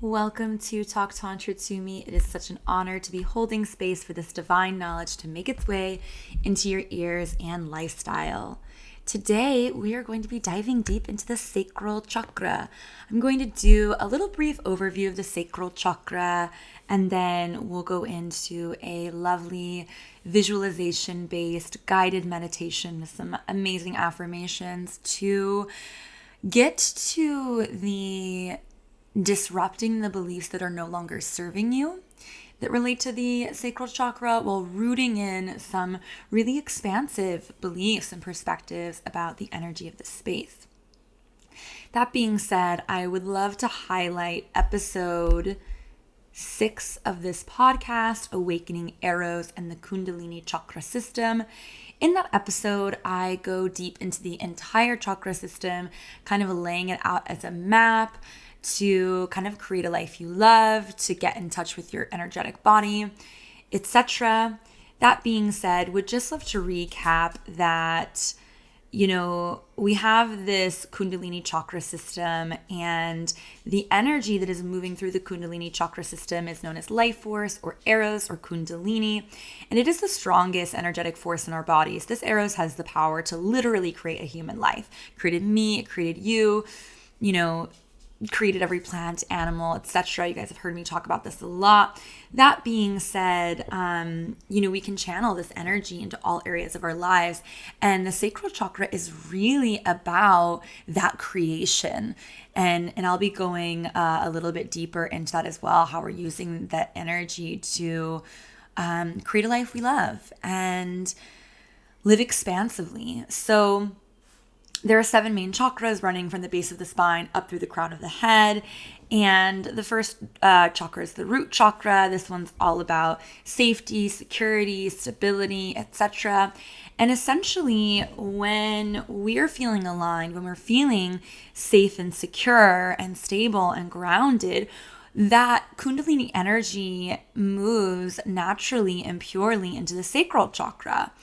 Welcome to Talk Tantra to me. It is such an honor to be holding space for this divine knowledge to make its way into your ears and lifestyle. Today, we are going to be diving deep into the Sacral Chakra. I'm going to do a little brief overview of the Sacral Chakra, and then we'll go into a lovely visualization-based guided meditation with some amazing affirmations to get to the disrupting the beliefs that are no longer serving you that relate to the sacral chakra, while rooting in some really expansive beliefs and perspectives about the energy of the space. That being said, I would love to highlight episode 6 of this podcast, Awakening Arrows and the Kundalini Chakra System. In that episode, I go deep into the entire chakra system, kind of laying it out as a map to kind of create a life you love, to get in touch with your energetic body, etc. That being said, would just love to recap that, we have this Kundalini chakra system, and the energy that is moving through the Kundalini chakra system is known as life force or eros or Kundalini, and it is the strongest energetic force in our bodies. This eros has the power to literally create a human life. It created me, it created you, created every plant, animal, etc. You guys have heard me talk about this a lot. That being said, we can channel this energy into all areas of our lives. And the sacral chakra is really about that creation. And I'll be going a little bit deeper into that as well, how we're using that energy to create a life we love and live expansively. So there are 7 main chakras running from the base of the spine up through the crown of the head. And the first chakra is the root chakra. This one's all about safety, security, stability, etc. And essentially, when we're feeling aligned, when we're feeling safe and secure and stable and grounded, that Kundalini energy moves naturally and purely into the sacral chakra,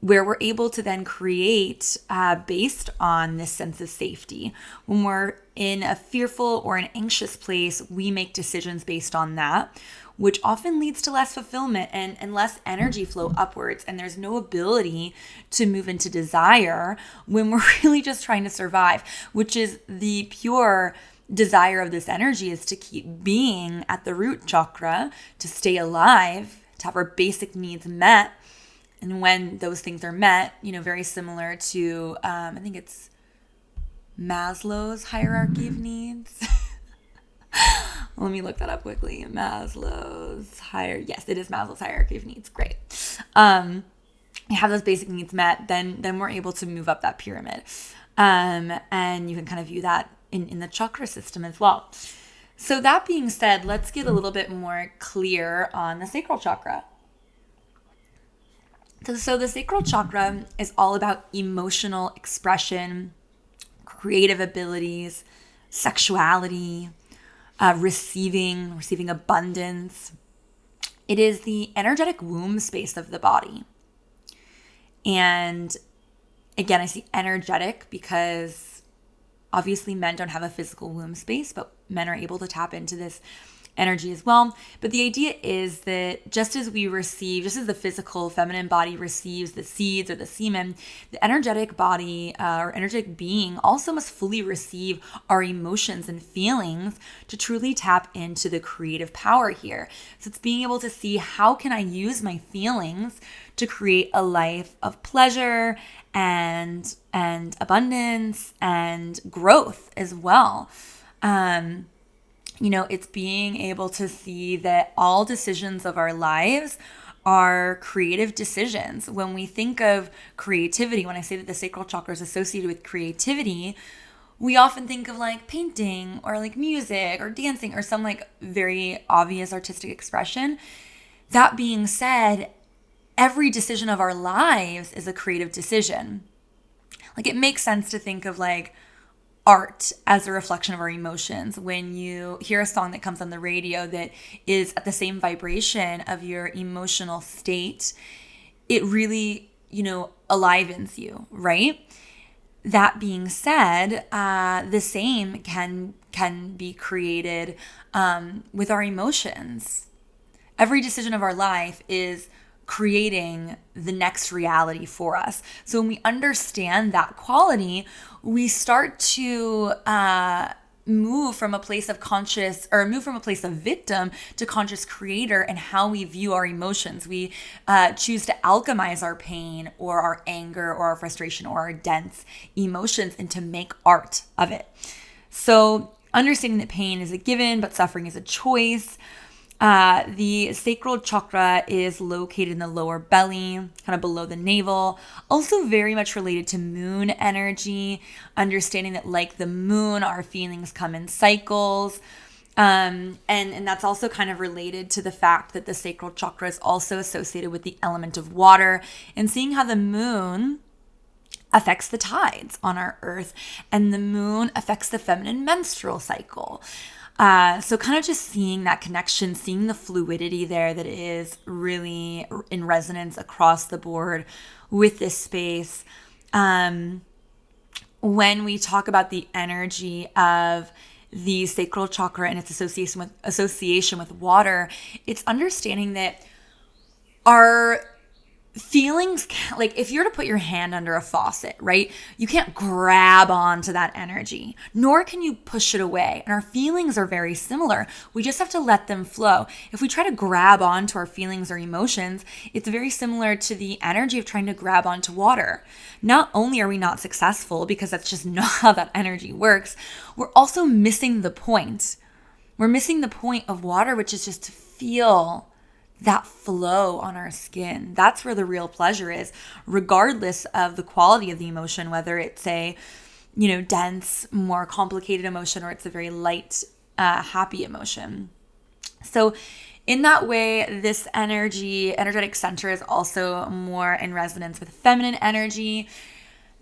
where we're able to then create based on this sense of safety. When we're in a fearful or an anxious place, we make decisions based on that, which often leads to less fulfillment and less energy flow upwards. And there's no ability to move into desire when we're really just trying to survive, which is the pure desire of this energy, is to keep being at the root chakra, to stay alive, to have our basic needs met. And when those things are met, very similar to, I think it's Maslow's hierarchy of needs. Let me look that up quickly. Yes, it is Maslow's hierarchy of needs. Great. You have those basic needs met, then we're able to move up that pyramid. And you can kind of view that in the chakra system as well. So that being said, let's get a little bit more clear on the sacral chakra. So the sacral chakra is all about emotional expression, creative abilities, sexuality, receiving abundance. It is the energetic womb space of the body. And again, I say energetic because obviously men don't have a physical womb space, but men are able to tap into this energy as well. But the idea is that just as the physical feminine body receives the seeds or the semen, the energetic body or energetic being also must fully receive our emotions and feelings to truly tap into the creative power here. So it's being able to see, how can I use my feelings to create a life of pleasure and abundance and growth as well. It's being able to see that all decisions of our lives are creative decisions. When we think of creativity, when I say that the sacral chakra is associated with creativity, we often think of like painting or like music or dancing or some like very obvious artistic expression. That being said, every decision of our lives is a creative decision. Like, it makes sense to think of like art as a reflection of our emotions. When you hear a song that comes on the radio that is at the same vibration of your emotional state, it really, alivens you, right? That being said, the same can can be created with our emotions. Every decision of our life is creating the next reality for us. So when we understand that quality, we start to move from a place of victim to conscious creator and how we view our emotions. We choose to alchemize our pain or our anger or our frustration or our dense emotions and to make art of it. So understanding that pain is a given, but suffering is a choice. The sacral chakra is located in the lower belly, kind of below the navel. Also very much related to moon energy, understanding that like the moon, our feelings come in cycles. And that's also kind of related to the fact that the sacral chakra is also associated with the element of water, and seeing how the moon affects the tides on our earth and the moon affects the feminine menstrual cycle. So kind of just seeing that connection, seeing the fluidity there that is really in resonance across the board with this space. When we talk about the energy of the sacral chakra and its association with water, it's understanding that our feelings, like if you're to put your hand under a faucet, right? You can't grab onto that energy, nor can you push it away. And our feelings are very similar. We just have to let them flow. If we try to grab onto our feelings or emotions, it's very similar to the energy of trying to grab onto water. Not only are we not successful because that's just not how that energy works, we're also missing the point. We're missing the point of water, which is just to feel that flow on our skin. That's where the real pleasure is, regardless of the quality of the emotion, whether it's a, dense, more complicated emotion, or it's a very light, happy emotion. So in that way, this energetic center is also more in resonance with feminine energy.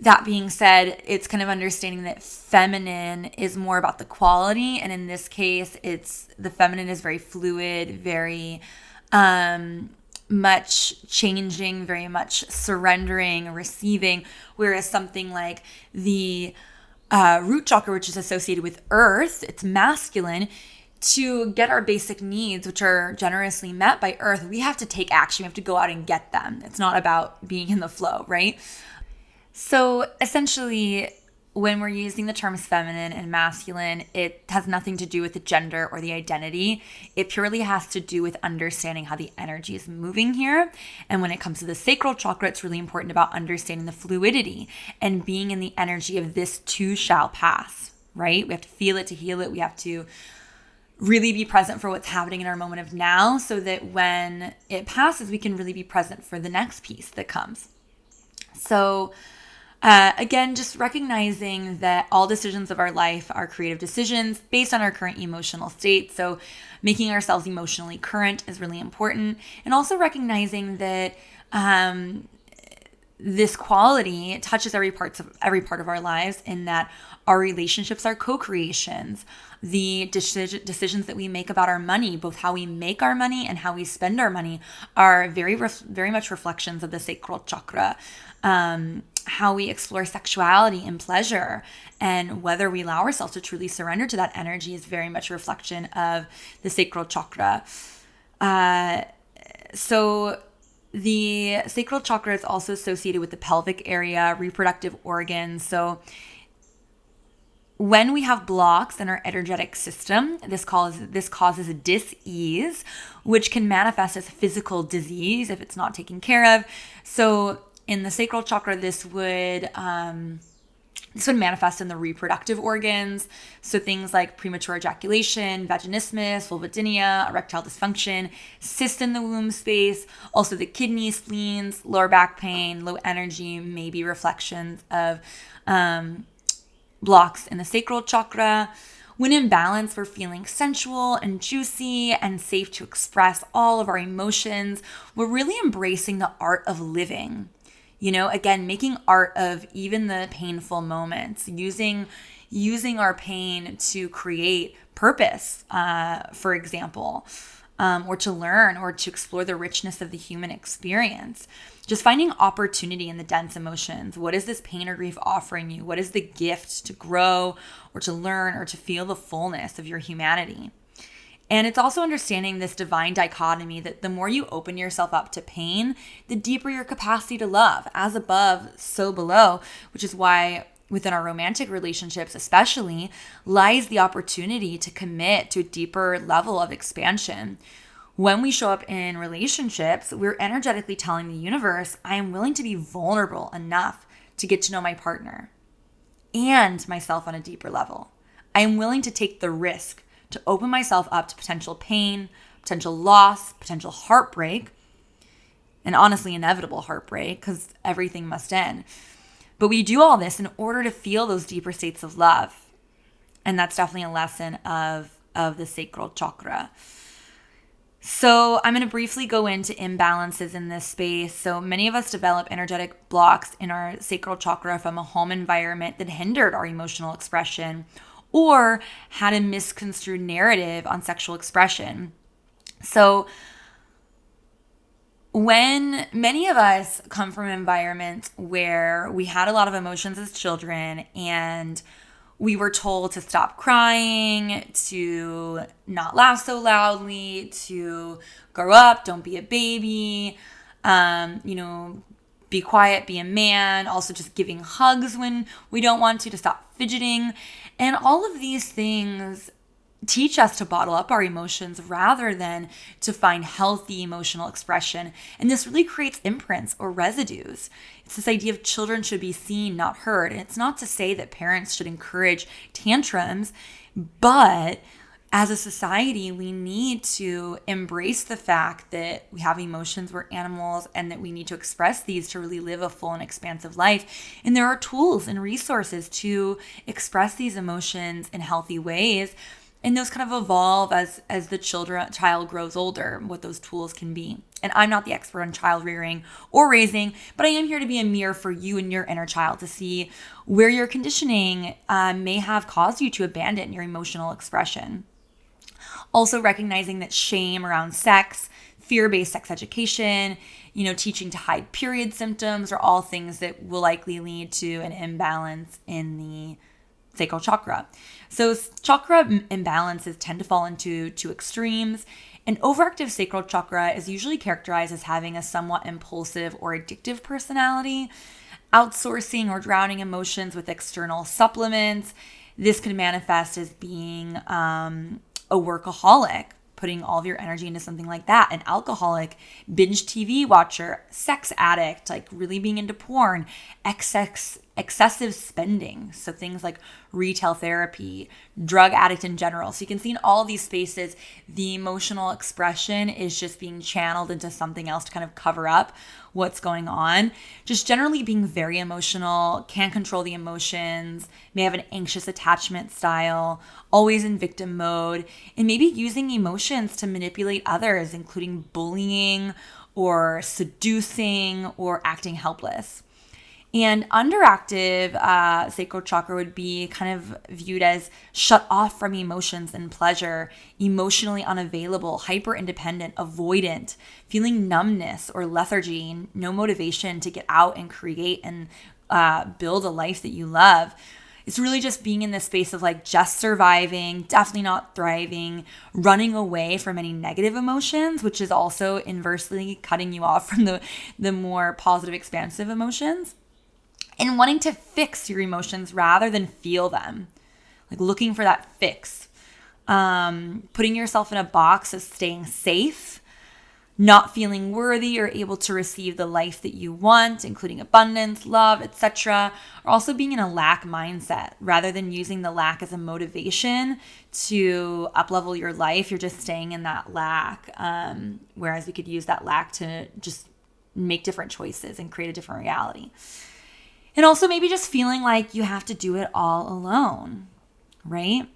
That being said, it's kind of understanding that feminine is more about the quality. And in this case, the feminine is very fluid, very much changing, very much surrendering, receiving, whereas something like the root chakra, which is associated with earth, it's masculine. To get our basic needs, which are generously met by earth, we have to take action. We have to go out and get them. It's not about being in the flow, right? So essentially, when we're using the terms feminine and masculine, it has nothing to do with the gender or the identity. It purely has to do with understanding how the energy is moving here. And when it comes to the sacral chakra, it's really important about understanding the fluidity and being in the energy of this too shall pass, right? We have to feel it to heal it. We have to really be present for what's happening in our moment of now so that when it passes, we can really be present for the next piece that comes. So again, just recognizing that all decisions of our life are creative decisions based on our current emotional state. So making ourselves emotionally current is really important. And also recognizing that this quality touches every part of our lives, in that our relationships are co-creations. The decisions that we make about our money, both how we make our money and how we spend our money, are very much reflections of the sacral chakra. How we explore sexuality and pleasure, and whether we allow ourselves to truly surrender to that energy, is very much a reflection of the sacral chakra. So the sacral chakra is also associated with the pelvic area, reproductive organs. So when we have blocks in our energetic system, this causes a dis-ease, which can manifest as physical disease if it's not taken care of. So in the sacral chakra, this would manifest in the reproductive organs. So things like premature ejaculation, vaginismus, vulvodynia, erectile dysfunction, cyst in the womb space, also the kidneys, spleens, lower back pain, low energy may be reflections of blocks in the sacral chakra. When in balance, we're feeling sensual and juicy and safe to express all of our emotions. We're really embracing the art of living. Again, making art of even the painful moments, using our pain to create purpose, for example. or to learn or to explore the richness of the human experience. Just finding opportunity in the dense emotions. What is this pain or grief offering you? What is the gift to grow or to learn or to feel the fullness of your humanity? And it's also understanding this divine dichotomy that the more you open yourself up to pain, the deeper your capacity to love. As above, so below, which is why within our romantic relationships especially lies the opportunity to commit to a deeper level of expansion. When we show up in relationships, we're energetically telling the universe, I am willing to be vulnerable enough to get to know my partner and myself on a deeper level. I am willing to take the risk to open myself up to potential pain, potential loss, potential heartbreak, and honestly, inevitable heartbreak, because everything must end. But we do all this in order to feel those deeper states of love. And that's definitely a lesson of the Sacral Chakra. So I'm going to briefly go into imbalances in this space. So many of us develop energetic blocks in our Sacral Chakra from a home environment that hindered our emotional expression or had a misconstrued narrative on sexual expression. So when many of us come from environments where we had a lot of emotions as children and we were told to stop crying, to not laugh so loudly, to grow up, don't be a baby, be quiet, be a man, also just giving hugs when we don't want to stop fidgeting. And all of these things teach us to bottle up our emotions rather than to find healthy emotional expression. And this really creates imprints or residues. It's this idea of children should be seen, not heard. And it's not to say that parents should encourage tantrums, but as a society, we need to embrace the fact that we have emotions, we're animals, and that we need to express these to really live a full and expansive life. And there are tools and resources to express these emotions in healthy ways. And those kind of evolve as the child grows older, what those tools can be. And I'm not the expert on child rearing or raising, but I am here to be a mirror for you and your inner child to see where your conditioning may have caused you to abandon your emotional expression. Also recognizing that shame around sex, fear-based sex education, teaching to hide period symptoms are all things that will likely lead to an imbalance in the sacral chakra. So chakra imbalances tend to fall into two extremes. An overactive sacral chakra is usually characterized as having a somewhat impulsive or addictive personality, outsourcing or drowning emotions with external supplements. This can manifest as being a workaholic, putting all of your energy into something like that, an alcoholic, binge TV watcher, sex addict, like really being into porn, excessive spending. So things like retail therapy, drug addict in general. So you can see in all these spaces, the emotional expression is just being channeled into something else to kind of cover up what's going on. Just generally being very emotional, can't control the emotions, may have an anxious attachment style, always in victim mode, and maybe using emotions to manipulate others, including bullying or seducing or acting helpless. And underactive sacral chakra would be kind of viewed as shut off from emotions and pleasure, emotionally unavailable, hyper independent, avoidant, feeling numbness or lethargy, no motivation to get out and create and build a life that you love. It's really just being in this space of like just surviving, definitely not thriving, running away from any negative emotions, which is also inversely cutting you off from the more positive, expansive emotions. And wanting to fix your emotions rather than feel them, like looking for that fix. Putting yourself in a box of staying safe, not feeling worthy or able to receive the life that you want, including abundance, love, etc. Or also being in a lack mindset rather than using the lack as a motivation to up-level your life. You're just staying in that lack, whereas we could use that lack to just make different choices and create a different reality. And also maybe just feeling like you have to do it all alone, right?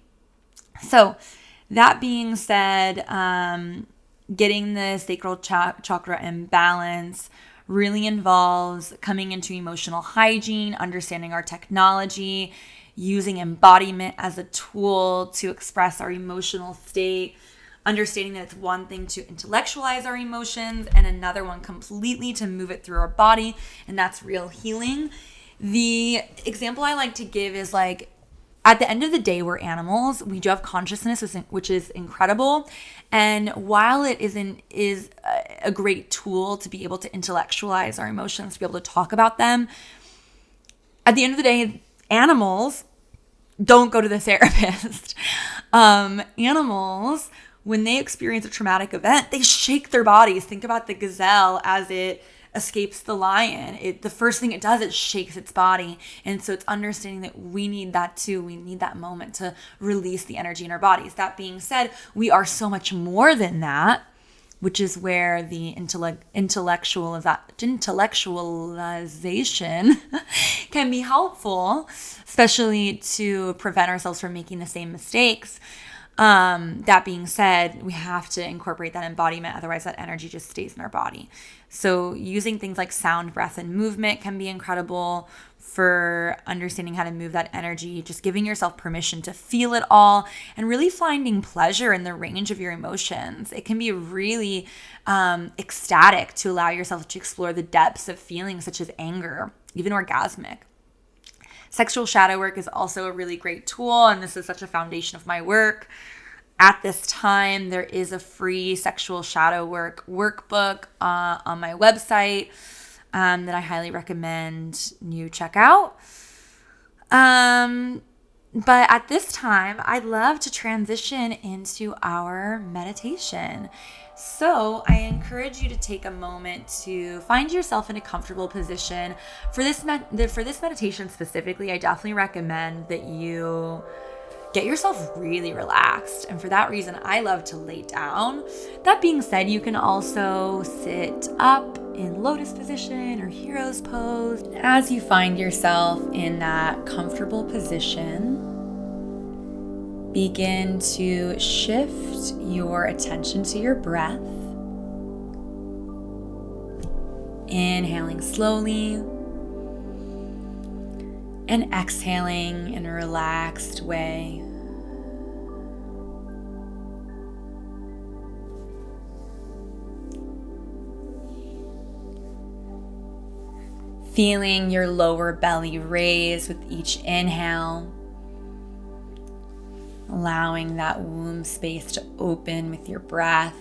So that being said, getting the sacral chakra in balance really involves coming into emotional hygiene, understanding our technology, using embodiment as a tool to express our emotional state, understanding that it's one thing to intellectualize our emotions and another one completely to move it through our body, and that's real healing. The example I like to give is like, at the end of the day, we're animals. We do have consciousness, which is incredible. And while it is a great tool to be able to intellectualize our emotions, to be able to talk about them, at the end of the day, animals don't go to the therapist. Animals, when they experience a traumatic event, they shake their bodies. Think about the gazelle as it escapes the lion. The first thing it does, it shakes its body. And so it's understanding that we need that too. We need that moment to release the energy in our bodies. That being said, we are so much more than that, which is where the intellectualization can be helpful, especially to prevent ourselves from making the same mistakes. That being said, we have to incorporate that embodiment. Otherwise, that energy just stays in our body. So using things like sound, breath, and movement can be incredible for understanding how to move that energy, just giving yourself permission to feel it all and really finding pleasure in the range of your emotions. It can be really ecstatic to allow yourself to explore the depths of feelings such as anger, even orgasmic. Sexual shadow work is also a really great tool, and this is such a foundation of my work. At this time, there is a free sexual shadow work workbook on my website that I highly recommend you check out. But at this time, I'd love to transition into our meditation. So I encourage you to take a moment to find yourself in a comfortable position. For this meditation specifically, I definitely recommend that you get yourself really relaxed. And for that reason, I love to lay down. That being said, you can also sit up in lotus position or hero's pose. As you find yourself in that comfortable position, begin to shift your attention to your breath. Inhaling slowly and exhaling in a relaxed way. Feeling your lower belly raise with each inhale. Allowing that womb space to open with your breath.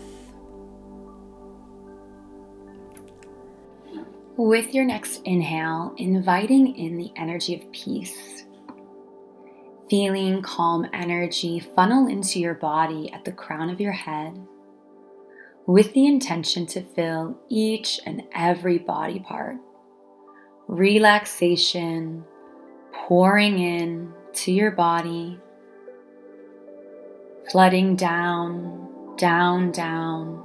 With your next inhale, inviting in the energy of peace. Feeling calm energy funnel into your body at the crown of your head, with the intention to fill each and every body part. Relaxation pouring in to your body, flooding down, down, down,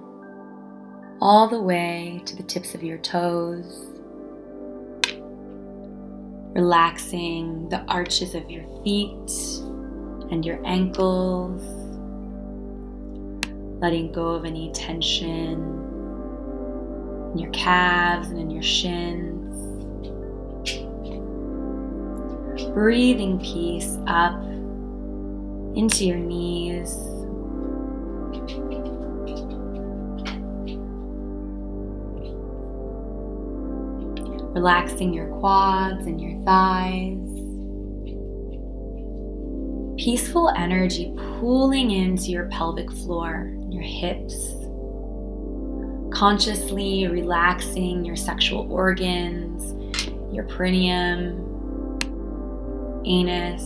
all the way to the tips of your toes. Relaxing the arches of your feet and your ankles. Letting go of any tension in your calves and in your shins. Breathing peace up into your knees. Relaxing your quads and your thighs. Peaceful energy pooling into your pelvic floor, your hips. Consciously relaxing your sexual organs, your perineum, anus.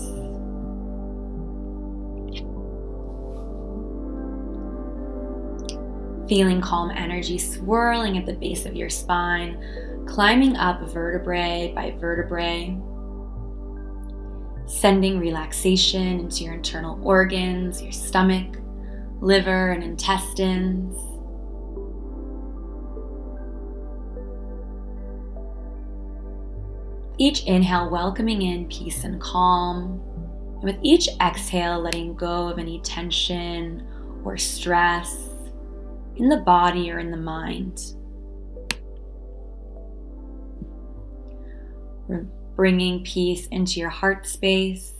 Feeling calm energy swirling at the base of your spine, climbing up vertebrae by vertebrae, sending relaxation into your internal organs, your stomach, liver, and intestines. Each inhale welcoming in peace and calm, and with each exhale letting go of any tension or stress in the body or in the mind. We're bringing peace into your heart space,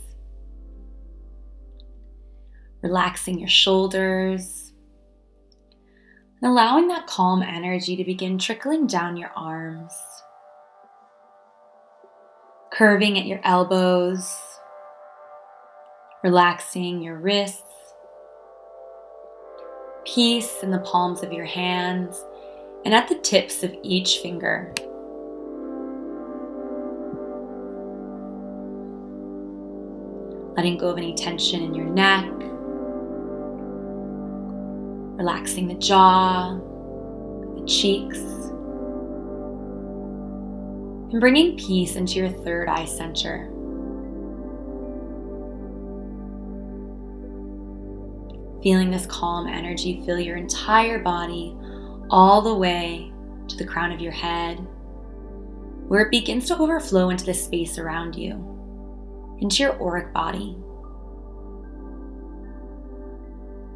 relaxing your shoulders, And allowing that calm energy to begin trickling down your arms, curving at your elbows, relaxing your wrists, peace in the palms of your hands and at the tips of each finger. Letting go of any tension in your neck, relaxing the jaw, the cheeks, and bringing peace into your third eye center. Feeling this calm energy fill your entire body all the way to the crown of your head, where it begins to overflow into the space around you, into your auric body.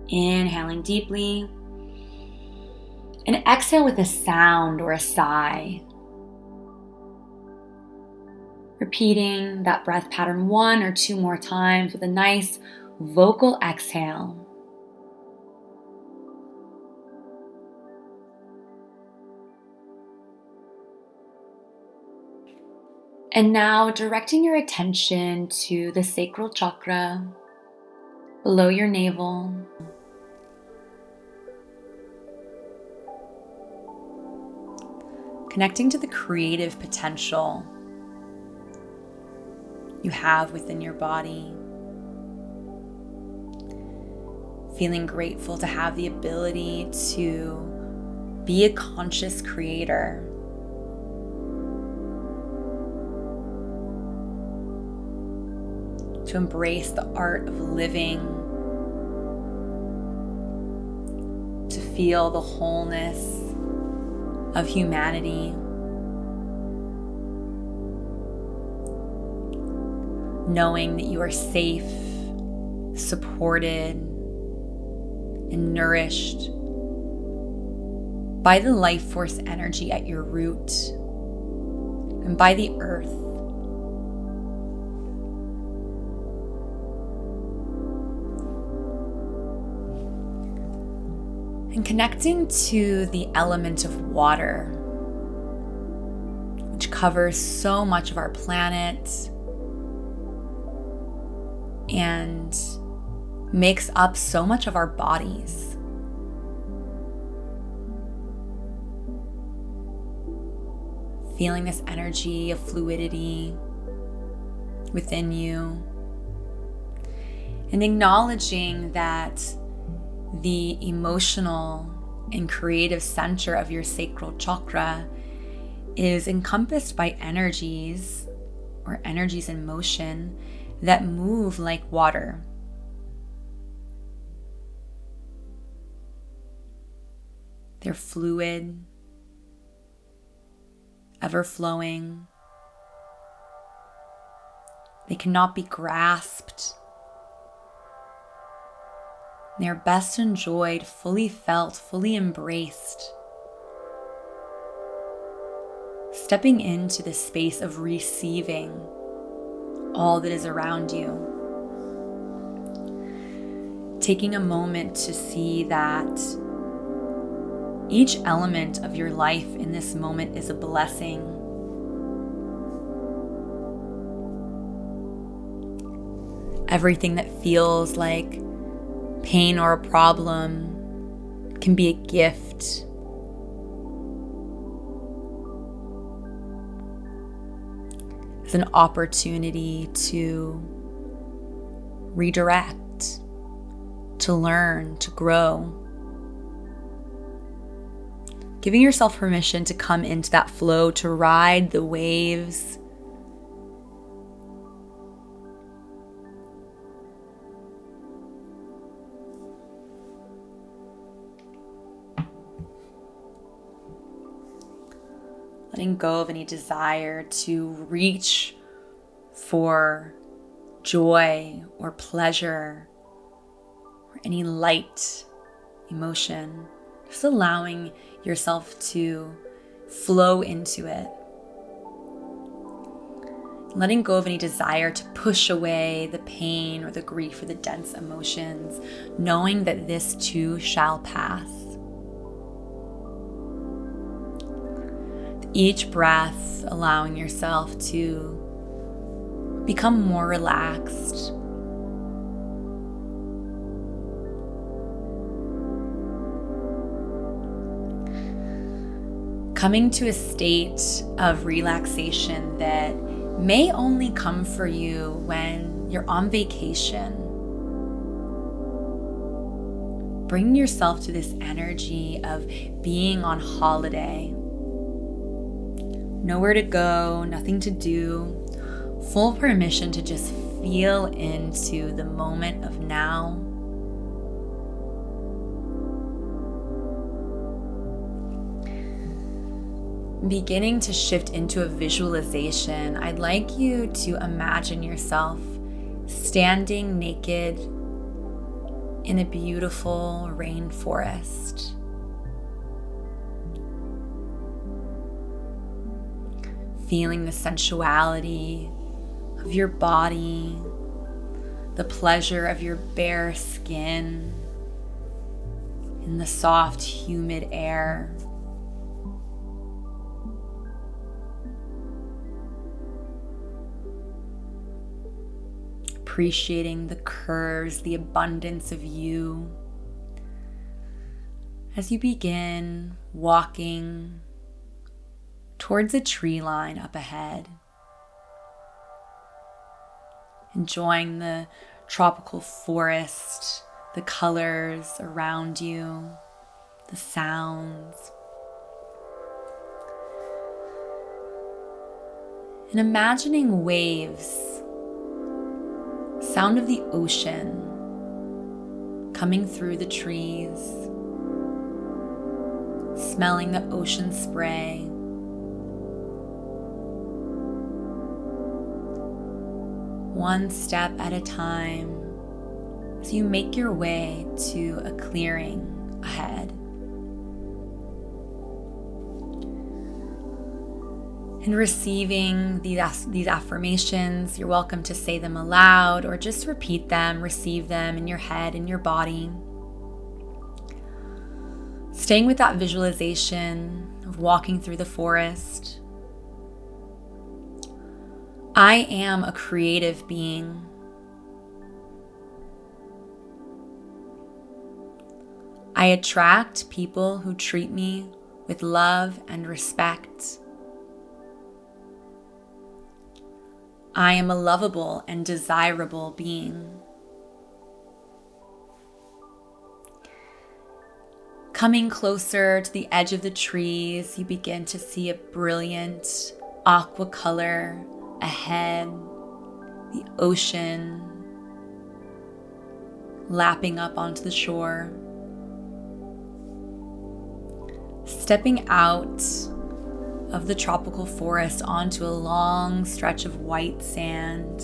Inhaling deeply, and exhale with a sound or a sigh. Repeating that breath pattern 1 or 2 more times with a nice vocal exhale. And now directing your attention to the sacral chakra below your navel. Connecting to the creative potential you have within your body. Feeling grateful to have the ability to be a conscious creator. To embrace the art of living, to feel the wholeness of humanity, knowing that you are safe, supported, and nourished by the life force energy at your root and by the earth. And connecting to the element of water, which covers so much of our planet and makes up so much of our bodies. Feeling this energy of fluidity within you and acknowledging that the emotional and creative center of your sacral chakra is encompassed by energies or energies in motion that move like water. They're fluid, ever-flowing. They cannot be grasped. They are best enjoyed, fully felt, fully embraced. Stepping into the space of receiving all that is around you. Taking a moment to see that each element of your life in this moment is a blessing. Everything that feels like pain or a problem can be a gift. It's an opportunity to redirect, to learn, to grow. Giving yourself permission to come into that flow, to ride the waves. Letting go of any desire to reach for joy or pleasure or any light emotion. Just allowing yourself to flow into it. Letting go of any desire to push away the pain or the grief or the dense emotions, knowing that this too shall pass. each breath allowing yourself to become more relaxed. Coming to a state of relaxation that may only come for you when you're on vacation. Bring yourself to this energy of being on holiday. Nowhere to go, nothing to do, full permission to just feel into the moment of now. Beginning to shift into a visualization, I'd like you to imagine yourself standing naked in a beautiful rainforest. Feeling the sensuality of your body, the pleasure of your bare skin in the soft, humid air. Appreciating the curves, the abundance of you as you begin walking towards a tree line up ahead. Enjoying the tropical forest, the colors around you, the sounds. And imagining waves, sound of the ocean coming through the trees, smelling the ocean spray. One step at a time as you make your way to a clearing ahead. And receiving these affirmations, you're welcome to say them aloud or just repeat them, receive them in your head, in your body. Staying with that visualization of walking through the forest. I am a creative being. I attract people who treat me with love and respect. I am a lovable and desirable being. Coming closer to the edge of the trees, you begin to see a brilliant aqua color ahead, the ocean lapping up onto the shore. Stepping out of the tropical forest onto a long stretch of white sand,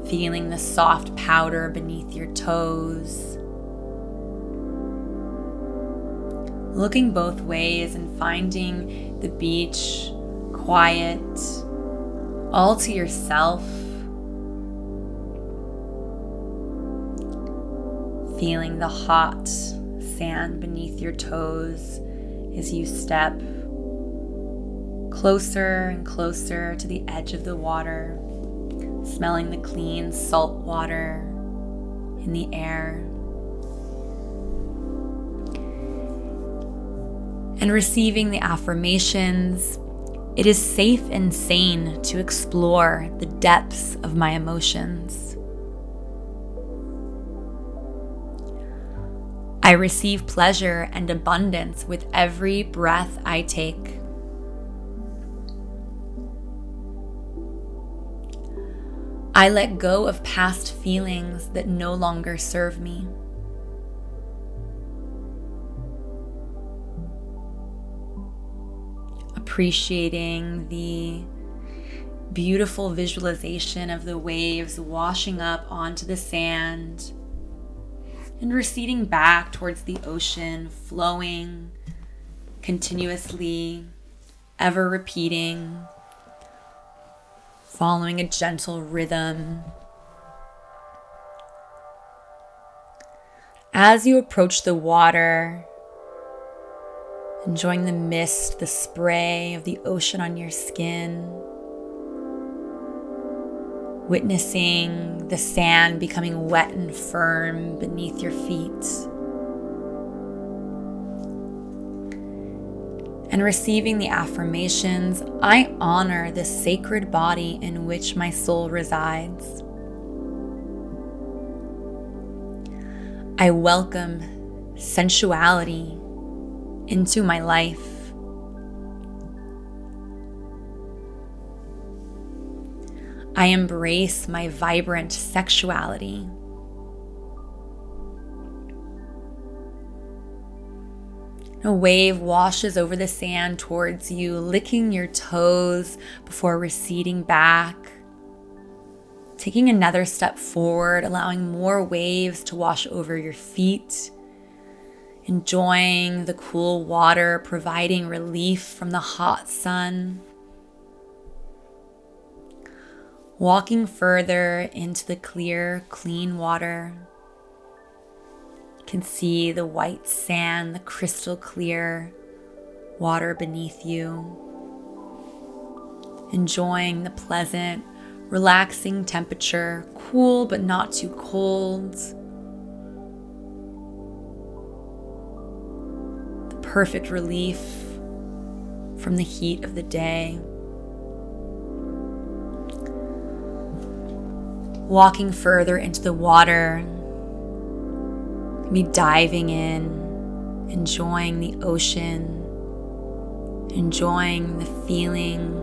feeling the soft powder beneath your toes, looking both ways and finding the beach quiet, all to yourself, feeling the hot sand beneath your toes as you step closer and closer to the edge of the water, smelling the clean salt water in the air. And receiving the affirmations, it is safe and sane to explore the depths of my emotions. I receive pleasure and abundance with every breath I take. I let go of past feelings that no longer serve me. Appreciating the beautiful visualization of the waves washing up onto the sand and receding back towards the ocean, flowing continuously, ever repeating, following a gentle rhythm. As you approach the water, Enjoying the mist, the spray of the ocean on your skin. Witnessing the sand becoming wet and firm beneath your feet. And receiving the affirmations, I honor the sacred body in which my soul resides. I welcome sensuality into my life. I embrace my vibrant sexuality. A wave washes over the sand towards you, licking your toes before receding back. Taking another step forward, allowing more waves to wash over your feet. Enjoying the cool water, providing relief from the hot sun. Walking further into the clear, clean water. You can see the white sand, the crystal clear water beneath you. Enjoying the pleasant, relaxing temperature, cool but not too cold. The perfect relief from the heat of the day. Walking further into the water, me diving in, enjoying the ocean, enjoying the feeling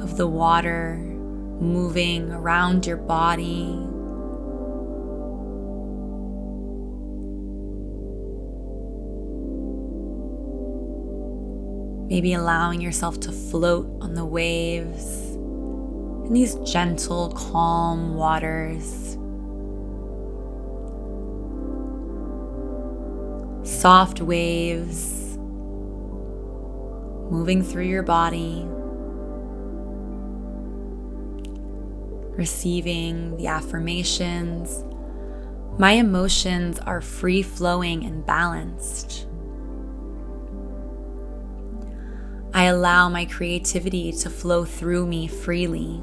of the water moving around your body. Maybe allowing yourself to float on the waves in these gentle, calm waters. Soft waves moving through your body. Receiving the affirmations. My emotions are free-flowing and balanced. I allow my creativity to flow through me freely.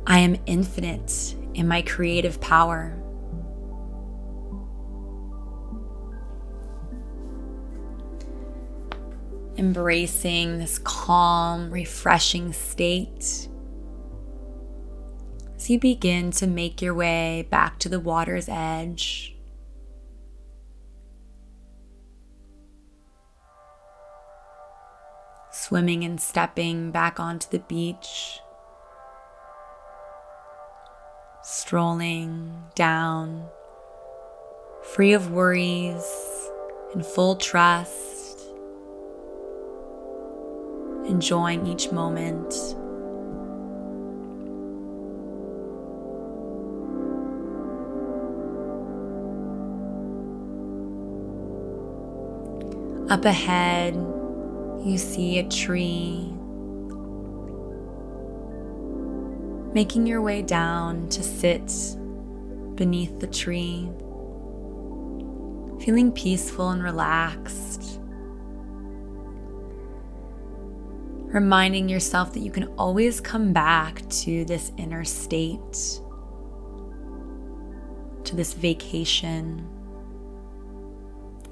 I am infinite in my creative power. Embracing this calm, refreshing state as you begin to make your way back to the water's edge. Swimming and stepping back onto the beach. Strolling down, free of worries, in full trust, enjoying each moment. Up ahead, you see a tree. Making your way down to sit beneath the tree, feeling peaceful and relaxed. Reminding yourself that you can always come back to this inner state, to this vacation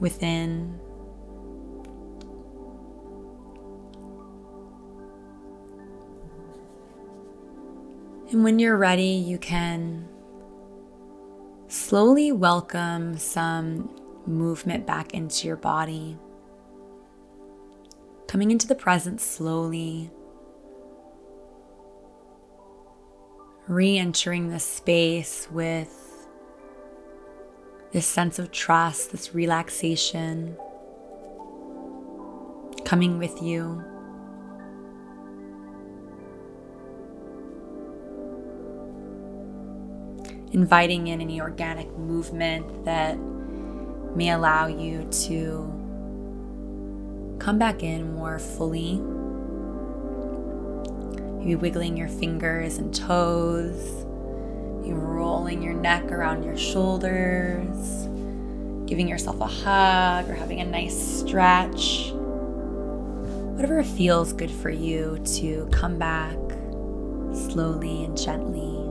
within. And when you're ready, you can slowly welcome some movement back into your body. Coming into the present slowly. Re-entering this space with this sense of trust, this relaxation coming with you. Inviting in any organic movement that may allow you to come back in more fully. Maybe wiggling your fingers and toes, maybe rolling your neck around your shoulders, giving yourself a hug, or having a nice stretch. Whatever feels good for you to come back slowly and gently.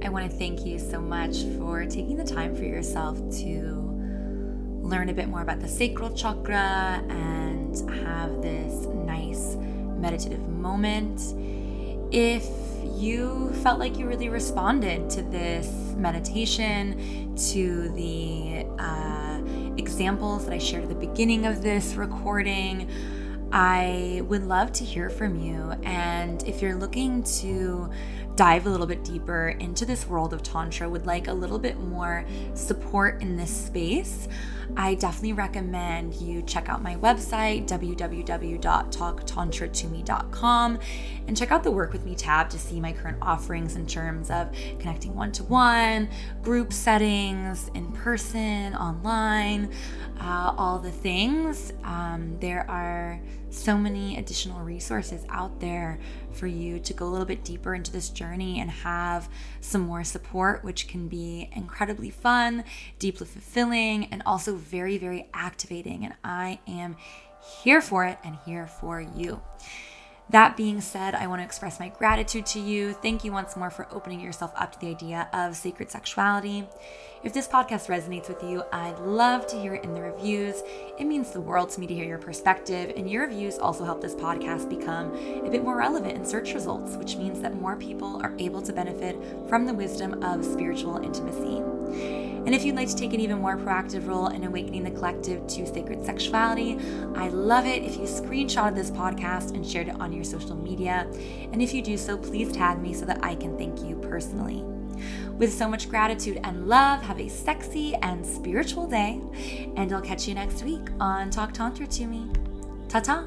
I want to thank you so much for taking the time for yourself to learn a bit more about the sacral chakra and have this nice meditative moment. If you felt like you really responded to this meditation, to the examples that I shared at the beginning of this recording, I would love to hear from you. And if you're looking to dive a little bit deeper into this world of Tantra, would like a little bit more support in this space, I definitely recommend you check out my website, www.talktantratome.com, and check out the Work With Me tab to see my current offerings in terms of connecting one-to-one, group settings, in person, online, all the things. There are so many additional resources out there for you to go a little bit deeper into this journey and have some more support, which can be incredibly fun, deeply fulfilling, and also very, very activating. And I am here for it and here for you. That being said, I want to express my gratitude to you. Thank you once more for opening yourself up to the idea of sacred sexuality. If this podcast resonates with you, I'd love to hear it in the reviews. It means the world to me to hear your perspective, and your reviews also help this podcast become a bit more relevant in search results, which means that more people are able to benefit from the wisdom of spiritual intimacy. And if you'd like to take an even more proactive role in awakening the collective to sacred sexuality, I'd love it if you screenshotted this podcast and shared it on your social media. And if you do so, please tag me so that I can thank you personally. With so much gratitude and love, have a sexy and spiritual day, and I'll catch you next week on Talk Tantra to Me. Ta-ta!